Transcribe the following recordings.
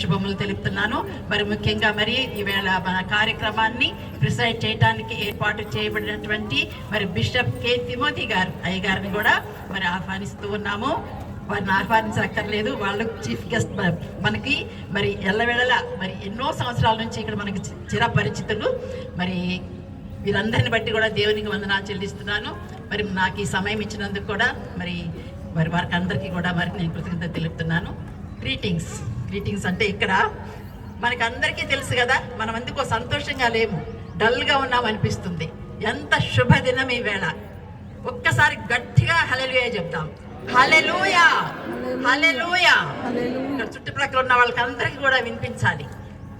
శుభములు తెలుపుతున్నాను. మరి ముఖ్యంగా మరి ఈవేళ మన కార్యక్రమాన్ని ప్రిసైడ్ చేయడానికి ఏర్పాటు చేయబడినటువంటి మరి బిషప్ కె తిమోతి గారు అయ్యగారిని కూడా మరి ఆహ్వానిస్తూ ఉన్నాము. వారిని ఆహ్వానించక్కర్లేదు, వాళ్ళు చీఫ్ గెస్ట్ మనకి మరి ఎల్లవేళలా మరి ఎన్నో సంవత్సరాల నుంచి ఇక్కడ మనకి చిరపరిచితులు. మరి వీరందరిని బట్టి కూడా దేవునికి వందనాలు చెల్లిస్తున్నాను. మరి నాకు ఈ సమయం ఇచ్చినందుకు కూడా మరి వారికి అందరికీ కూడా మరి నేను కృతజ్ఞత తెలుపుతున్నాను. గ్రీటింగ్స్ అంటే ఇక్కడ మనకి అందరికీ తెలుసు కదా, మనం ఎందుకో సంతోషంగా లేము, డల్గా ఉన్నాం అనిపిస్తుంది. ఎంత శుభదినం ఈ వేళ. ఒక్కసారి గట్టిగా హల్లెలూయా చెప్తాం. హల్లెలూయా, హల్లెలూయా. ఇక్కడ చుట్టుప్రక్కల ఉన్న వాళ్ళకి అందరికీ కూడా వినిపించాలి.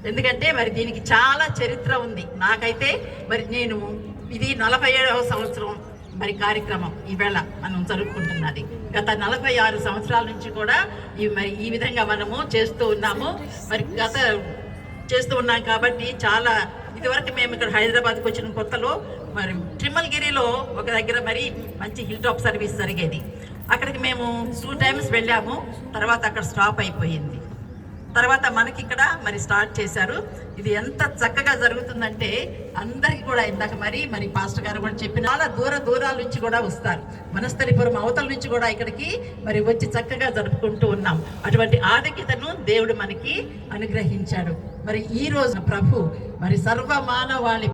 ఎందుకంటే మరి దీనికి చాలా చరిత్ర ఉంది. నాకైతే మరి నేను ఇది 47వ సంవత్సరం మరి కార్యక్రమం ఈవేళ మనం జరుపుకుంటున్నది. గత 46 సంవత్సరాల నుంచి కూడా ఈ విధంగా మనము చేస్తూ ఉన్నాము. మరి చేస్తూ ఉన్నాం కాబట్టి చాలా ఇదివరకు మేము ఇక్కడ హైదరాబాద్కి వచ్చిన కొత్తలో మరి ట్రిమల్గిరిలో ఒక దగ్గర మరి మంచి హిల్ టాప్ సర్వీస్ జరిగేది. అక్కడికి మేము 2 times వెళ్ళాము. తర్వాత అక్కడ స్టాప్ అయిపోయింది. తర్వాత మనకి ఇక్కడ మరి స్టార్ట్ చేశారు. ఇది ఎంత చక్కగా జరుగుతుందంటే అందరికీ కూడా ఇందాక మరి పాస్టర్ గారు కూడా చెప్పిన చాలా దూరాల నుంచి కూడా వస్తారు. వనస్థలిపురం అవతల నుంచి కూడా ఇక్కడికి మరి వచ్చి చక్కగా జరుపుకుంటూ ఉన్నాం. అటువంటి ఆధిక్యతను దేవుడు మనకి అనుగ్రహించాడు. మరి ఈ రోజు ప్రభు మరి సర్వ మానవాళి